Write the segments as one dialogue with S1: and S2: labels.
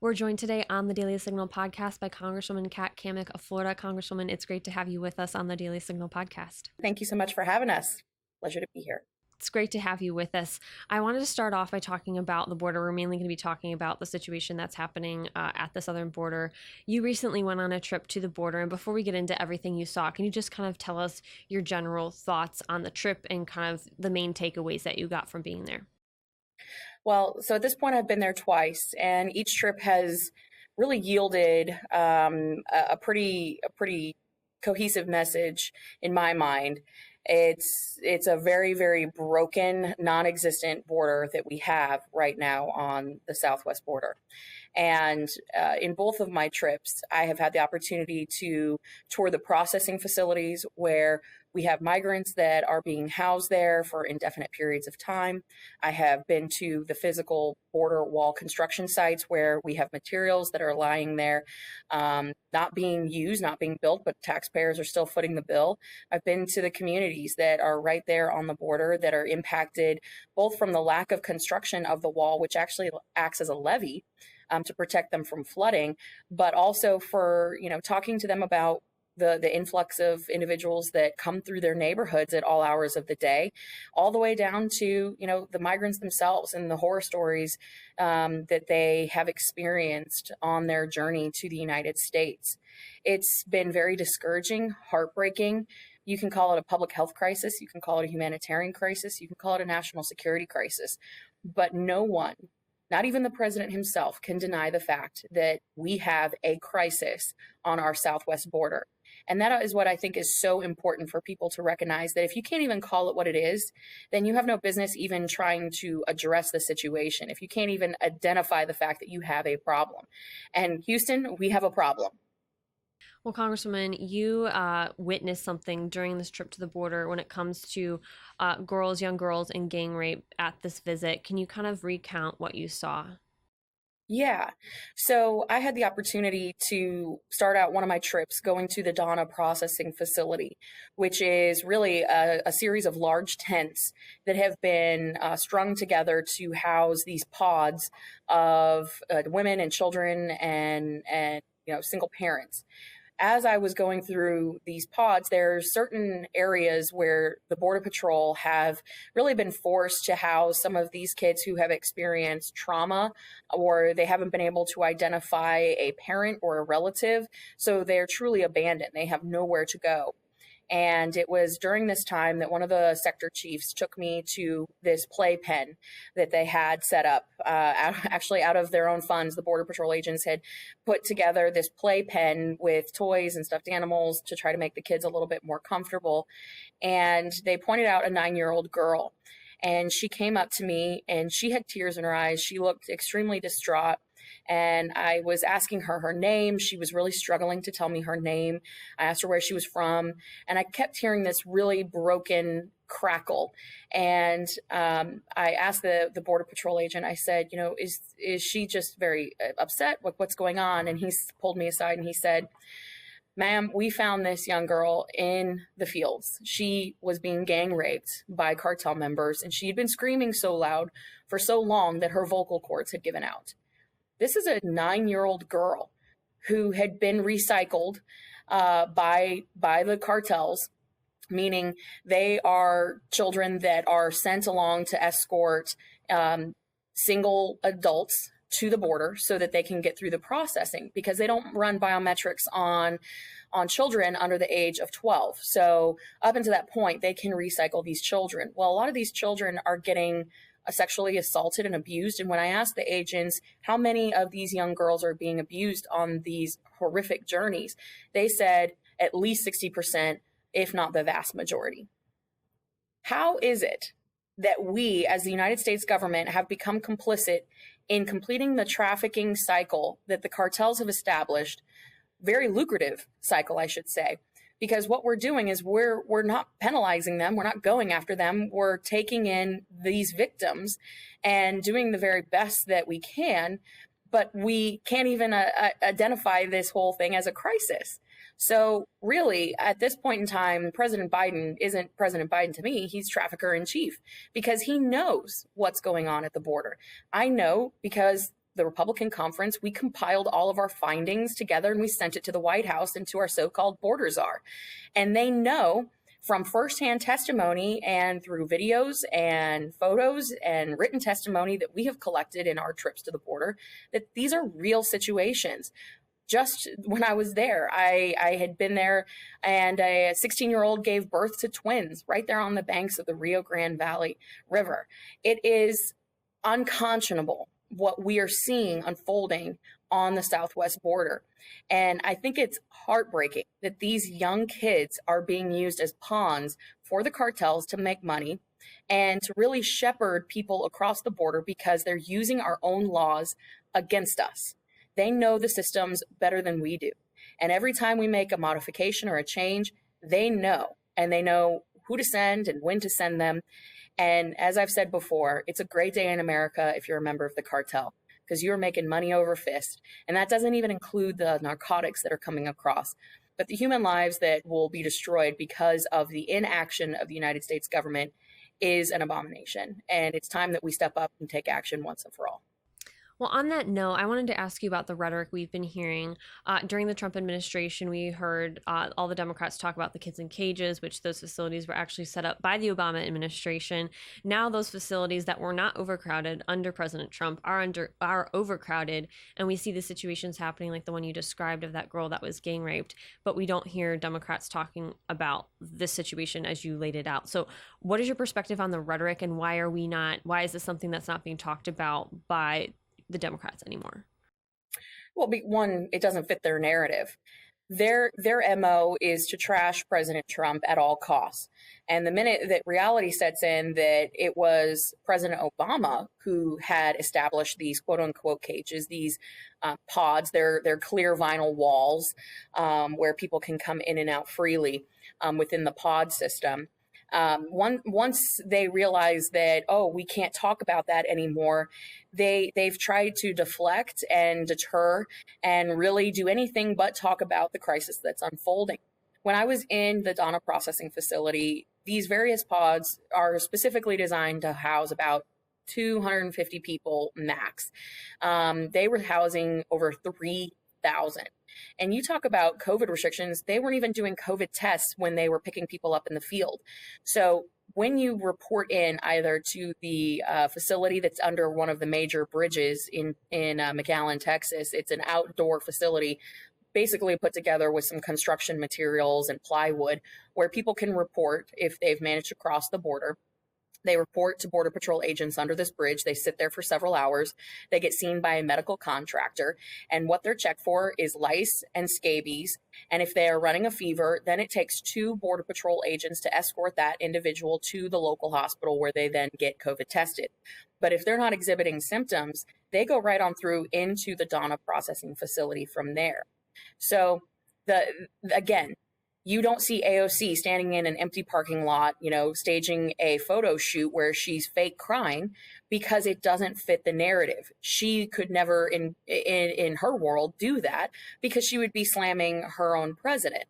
S1: We're joined today on the Daily Signal podcast by Congresswoman Cammack of Florida. Congresswoman, it's great to have you with us on the Daily Signal podcast.
S2: Thank you so much for having us. Pleasure to be here.
S1: It's great to have you with us. I wanted to start off by talking about the border. We're mainly going to be talking about the situation that's happening at the southern border. You recently went on a trip to the border, and before we get into everything you saw, can you just kind of tell us your general thoughts on the trip and kind of the main takeaways that you got from being there?
S2: Well, so at this point, I've been there twice, and each trip has really yielded a pretty cohesive message in my mind. It's a very, very broken, non-existent border that we have right now on the southwest border. And in both of my trips, I have had the opportunity to tour the processing facilities where we have migrants that are being housed there for indefinite periods of time. I have been to the physical border wall construction sites where we have materials that are lying there, not being used, not being built, but taxpayers are still footing the bill. I've been to the communities that are right there on the border that are impacted both from the lack of construction of the wall, which actually acts as a levee to protect them from flooding, but also for, talking to them about the influx of individuals that come through their neighborhoods at all hours of the day, all the way down to, the migrants themselves and the horror stories that they have experienced on their journey to the United States. It's been very discouraging, heartbreaking. You can call it a public health crisis. You can call it a humanitarian crisis. You can call it a national security crisis. But no one, not even the president himself, can deny the fact that we have a crisis on our southwest border. And that is what I think is so important for people to recognize, that if you can't even call it what it is, then you have no business even trying to address the situation. If you can't even identify the fact that you have a problem. And Houston, we have a problem.
S1: Well, Congresswoman, you witnessed something during this trip to the border when it comes to young girls, and gang rape at this visit. Can you kind of recount what you saw?
S2: Yeah. So I had the opportunity to start out one of my trips going to the Donna processing facility, which is really a series of large tents that have been strung together to house these pods of women and children and single parents. As I was going through these pods, there are certain areas where the Border Patrol have really been forced to house some of these kids who have experienced trauma, or they haven't been able to identify a parent or a relative. So they're truly abandoned. They have nowhere to go. And it was during this time that one of the sector chiefs took me to this playpen that they had set up, actually out of their own funds. The Border Patrol agents had put together this playpen with toys and stuffed animals to try to make the kids a little bit more comfortable. And they pointed out a 9-year-old girl. And she came up to me and she had tears in her eyes. She looked extremely distraught. And I was asking her name. She was really struggling to tell me her name. I asked her where she was from. And I kept hearing this really broken crackle. And I asked the Border Patrol agent, I said, is she just very upset? What's going on? And he pulled me aside and he said, "Ma'am, we found this young girl in the fields. She was being gang raped by cartel members, and she had been screaming so loud for so long that her vocal cords had given out." This is a 9-year-old girl who had been recycled by the cartels, meaning they are children that are sent along to escort single adults to the border so that they can get through the processing, because they don't run biometrics on children under the age of 12. So up until that point, they can recycle these children. Well, a lot of these children are getting sexually assaulted and abused. And when I asked the agents how many of these young girls are being abused on these horrific journeys, they said at least 60%, if not the vast majority. How is it that we, as the United States government, have become complicit in completing the trafficking cycle that the cartels have established, very lucrative cycle, I should say? Because what we're doing is we're not penalizing them. We're not going after them. We're taking in these victims and doing the very best that we can, but we can't even identify this whole thing as a crisis. So really, at this point in time, President Biden isn't President Biden to me. He's trafficker in chief, because he knows what's going on at the border. I know because the Republican conference, we compiled all of our findings together and we sent it to the White House and to our so-called border czar. And they know from firsthand testimony and through videos and photos and written testimony that we have collected in our trips to the border that these are real situations. Just when I was there, I had been there, and a 16-year-old gave birth to twins right there on the banks of the Rio Grande Valley River. It is unconscionable what we are seeing unfolding on the southwest border. And I think it's heartbreaking that these young kids are being used as pawns for the cartels to make money and to really shepherd people across the border because they're using our own laws against us. They know the systems better than we do. And every time we make a modification or a change, they know, and they know who to send and when to send them. And as I've said before, it's a great day in America if you're a member of the cartel because you're making money over fist. And that doesn't even include the narcotics that are coming across. But the human lives that will be destroyed because of the inaction of the United States government is an abomination. And it's time that we step up and take action once and for all.
S1: Well, on that note, I wanted to ask you about the rhetoric we've been hearing. During the Trump administration, we heard all the Democrats talk about the kids in cages, which those facilities were actually set up by the Obama administration. Now those facilities that were not overcrowded under President Trump are overcrowded, and we see the situations happening like the one you described of that girl that was gang raped, but we don't hear Democrats talking about this situation as you laid it out. So what is your perspective on the rhetoric, and why is this something that's not being talked about by the Democrats anymore?
S2: Well, one, it doesn't fit their narrative. Their MO is to trash President Trump at all costs. And the minute that reality sets in that it was President Obama who had established these quote unquote cages, these pods, they're clear vinyl walls where people can come in and out freely within the pod system. Once they realize that, oh, we can't talk about that anymore, they've tried to deflect and deter and really do anything but talk about the crisis that's unfolding. When I was in the Donna processing facility, these various pods are specifically designed to house about 250 people max. They were housing over 3,000. And you talk about COVID restrictions, they weren't even doing COVID tests when they were picking people up in the field. So when you report in either to the facility that's under one of the major bridges in McAllen, Texas, it's an outdoor facility basically put together with some construction materials and plywood where people can report if they've managed to cross the border. They report to Border Patrol agents under this bridge. They sit there for several hours. They get seen by a medical contractor. And what they're checked for is lice and scabies. And if they are running a fever, then it takes 2 Border Patrol agents to escort that individual to the local hospital where they then get COVID tested. But if they're not exhibiting symptoms, they go right on through into the Donna processing facility from there. So again, you don't see AOC standing in an empty parking lot, staging a photo shoot where she's fake crying because it doesn't fit the narrative. She could never in her world do that because she would be slamming her own president.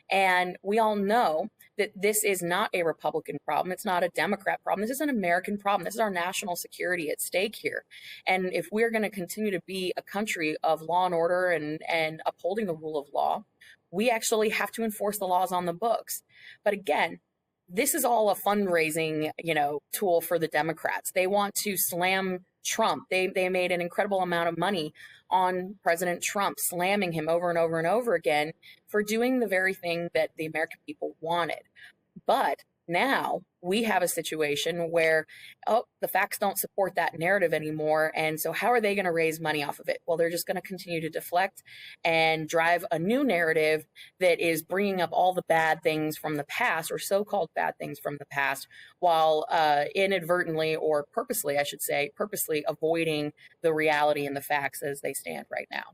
S2: And we all know that this is not a Republican problem. It's not a Democrat problem. This is an American problem. This is our national security at stake here. And if we're going to continue to be a country of law and order and upholding the rule of law, we actually have to enforce the laws on the books. But again, this is all a fundraising, tool for the Democrats. They want to slam Trump. They made an incredible amount of money on President Trump, slamming him over and over and over again for doing the very thing that the American people wanted. But now we have a situation where, the facts don't support that narrative anymore. And so how are they going to raise money off of it? Well, they're just going to continue to deflect and drive a new narrative that is bringing up all the bad things from the past, or so-called bad things from the past, while inadvertently, or purposely, I should say, purposely avoiding the reality and the facts as they stand right now.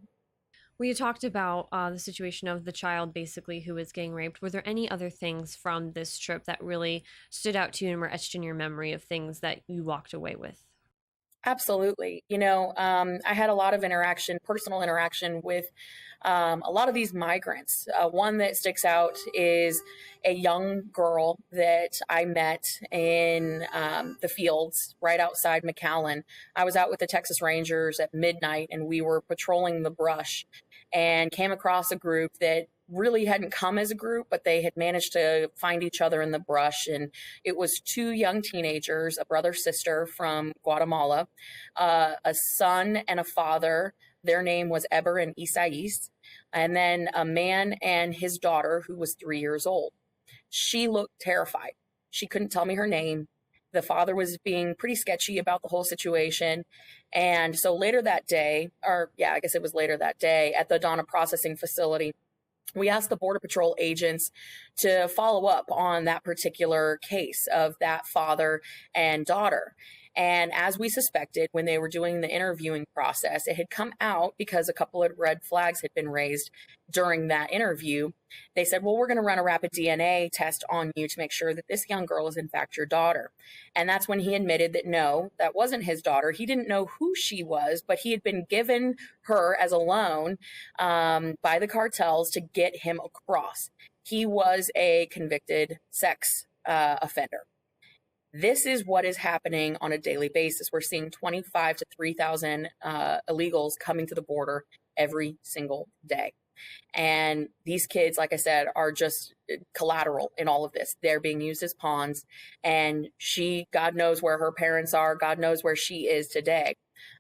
S1: We talked about the situation of the child basically who was gang raped. Were there any other things from this trip that really stood out to you and were etched in your memory of things that you walked away with?
S2: Absolutely. I had a lot of interaction, personal interaction with a lot of these migrants. One that sticks out is a young girl that I met in the fields right outside McAllen. I was out with the Texas Rangers at midnight and we were patrolling the brush and came across a group that really hadn't come as a group, but they had managed to find each other in the brush. And it was two young teenagers, a brother sister from Guatemala, a son and a father. Their name was Eber and Isais, and then a man and his daughter who was 3 years old. She looked terrified. She couldn't tell me her name. The father was being pretty sketchy about the whole situation. And so later that day, or yeah, I guess it was later that day at the Donna processing facility, we asked the Border Patrol agents to follow up on that particular case of that father and daughter. And as we suspected, when they were doing the interviewing process, it had come out because a couple of red flags had been raised during that interview. They said, well, we're going to run a rapid DNA test on you to make sure that this young girl is in fact your daughter. And that's when he admitted that no, that wasn't his daughter. He didn't know who she was, but he had been given her as a loan by the cartels to get him across. He was a convicted sex offender. This is what is happening on a daily basis. We're seeing 25 to 3,000 illegals coming to the border every single day. And these kids, like I said, are just collateral in all of this. They're being used as pawns. And God knows where her parents are. God knows where she is today.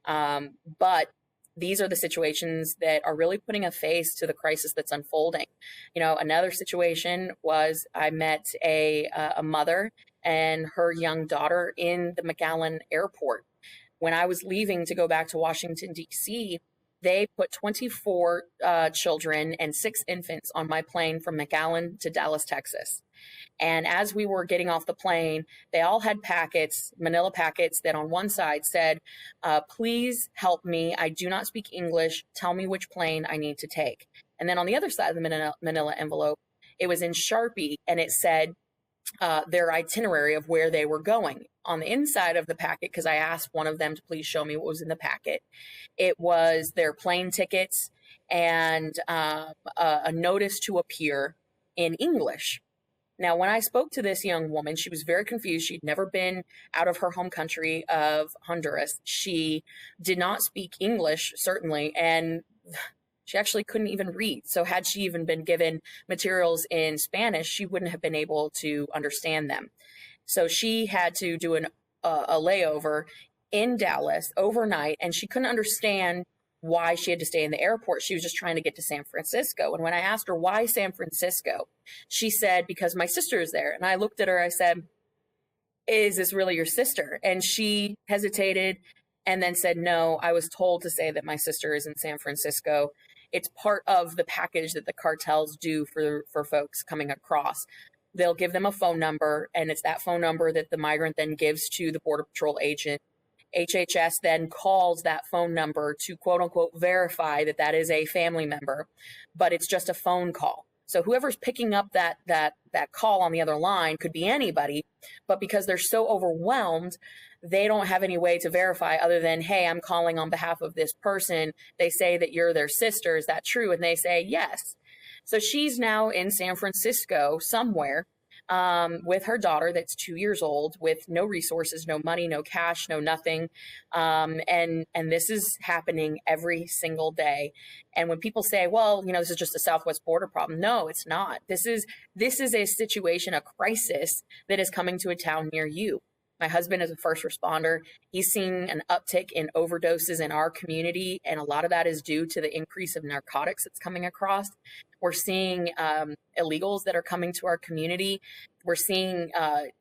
S2: But these are the situations that are really putting a face to the crisis that's unfolding. Another situation was I met a mother and her young daughter in the McAllen airport. When I was leaving to go back to Washington, D.C., they put 24 children and 6 infants on my plane from McAllen to Dallas, Texas. And as we were getting off the plane, they all had packets, manila packets, that on one side said, please help me. I do not speak English. Tell me which plane I need to take. And then on the other side of the manila envelope, it was in Sharpie and it said their itinerary of where they were going. On the inside of the packet, because I asked one of them to please show me what was in the packet, it was their plane tickets and a notice to appear in English. Now, when I spoke to this young woman, she was very confused. She'd never been out of her home country of Honduras. She did not speak English, certainly, and she actually couldn't even read. So had she even been given materials in Spanish, she wouldn't have been able to understand them. So she had to do a layover in Dallas overnight, and she couldn't understand why she had to stay in the airport. She was just trying to get to San Francisco. And when I asked her why San Francisco, she said, because my sister is there. And I looked at her, I said, is this really your sister? And she hesitated and then said, no, I was told to say that my sister is in San Francisco. It's part of the package that the cartels do for folks coming across. They'll give them a phone number, and it's that phone number that the migrant then gives to the Border Patrol agent. HHS then calls that phone number to quote unquote verify that that is a family member, but it's just a phone call. So whoever's picking up that call on the other line could be anybody, but because they're so overwhelmed, they don't have any way to verify other than, hey, I'm calling on behalf of this person. They say that you're their sister. Is that true? And they say yes. So she's now in San Francisco somewhere with her daughter that's 2 years old, with no resources, no money, no cash, no nothing. And this is happening every single day. And when people say, well, this is just a Southwest border problem. No, it's not. This is a situation, a crisis that is coming to a town near you. My husband is a first responder. He's seeing an uptick in overdoses in our community, and a lot of that is due to the increase of narcotics that's coming across. We're seeing illegals that are coming to our community. We're seeing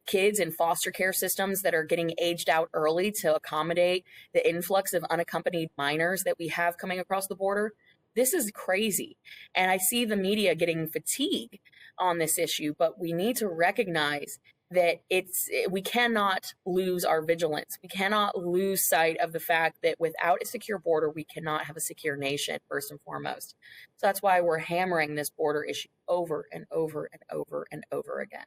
S2: kids in foster care systems that are getting aged out early to accommodate the influx of unaccompanied minors that we have coming across the border. This is crazy. And I see the media getting fatigued on this issue, but we need to recognize that we cannot lose our vigilance. We cannot lose sight of the fact that without a secure border, we cannot have a secure nation, first and foremost. So that's why we're hammering this border issue over and over and over and over again.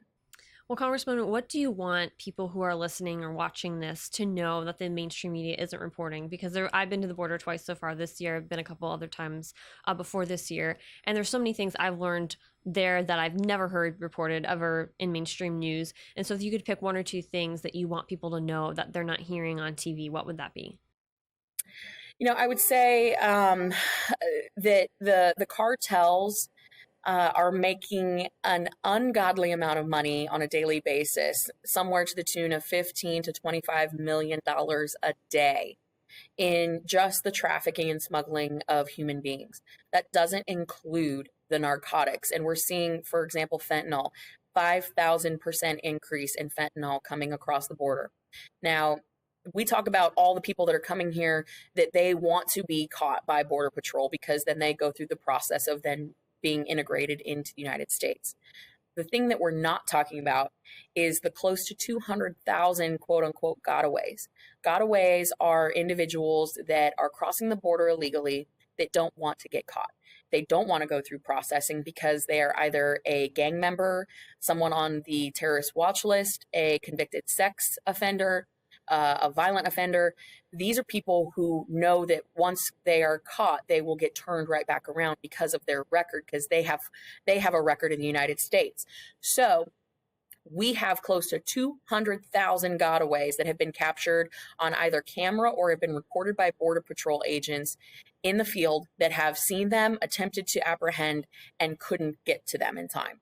S1: Well, Congressman, what do you want people who are listening or watching this to know that the mainstream media isn't reporting? Because I've been to the border twice so far this year. I've been a couple other times before this year, and there's so many things I've learned there that I've never heard reported ever in mainstream news. And so, if you could pick one or two things that you want people to know that they're not hearing on TV, what would that be?
S2: I would say that the cartels are making an ungodly amount of money on a daily basis, somewhere to the tune of $15 to $25 million a day in just the trafficking and smuggling of human beings. That doesn't include the narcotics. And we're seeing, for example, fentanyl, 5,000% increase in fentanyl coming across the border. Now, we talk about all the people that are coming here that they want to be caught by Border Patrol because then they go through the process of then being integrated into the United States. The thing that we're not talking about is the close to 200,000 quote unquote gotaways. Gotaways are individuals that are crossing the border illegally that don't want to get caught. They don't want to go through processing because they are either a gang member, someone on the terrorist watch list, a convicted sex offender, a violent offender. These are people who know that once they are caught, they will get turned right back around because of their record, because they have a record in the United States. So we have close to 200,000 gotaways that have been captured on either camera or have been reported by Border Patrol agents in the field that have seen them, attempted to apprehend, and couldn't get to them in time.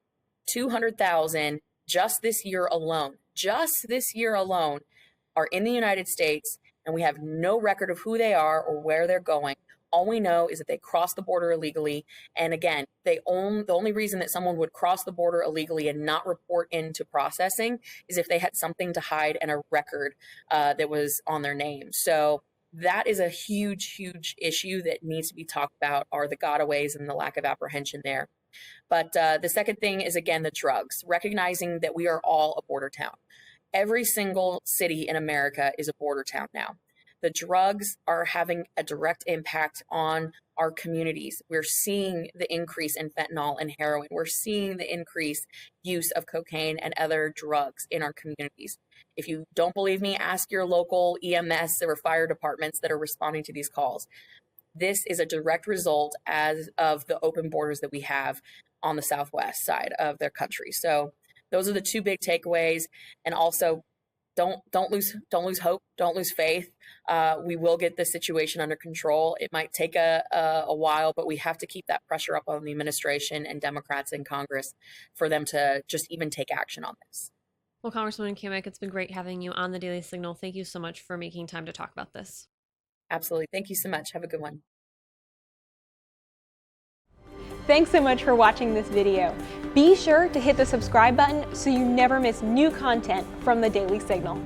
S2: 200,000 just this year alone. Just this year alone are in the United States, and we have no record of who they are or where they're going. All we know is that they crossed the border illegally. And again, the only reason that someone would cross the border illegally and not report into processing is if they had something to hide and a record that was on their name. So that is a huge, huge issue that needs to be talked about, are the gotaways and the lack of apprehension there. But the second thing is, again, the drugs, recognizing that we are all a border town. Every single city in America is a border town now. The drugs are having a direct impact on our communities. We're seeing the increase in fentanyl and heroin. We're seeing the increased use of cocaine and other drugs in our communities. If you don't believe me, ask your local EMS or fire departments that are responding to these calls. This is a direct result of the open borders that we have on the southwest side of their country. So those are the two big takeaways. And also, don't lose hope, don't lose faith. We will get this situation under control. It might take a while, but we have to keep that pressure up on the administration and Democrats in Congress for them to just even take action on this.
S1: Well, Congresswoman Cammack, it's been great having you on the Daily Signal. Thank you so much for making time to talk about this.
S2: Absolutely. Thank you so much. Have a good one.
S3: Thanks so much for watching this video. Be sure to hit the subscribe button so you never miss new content from the Daily Signal.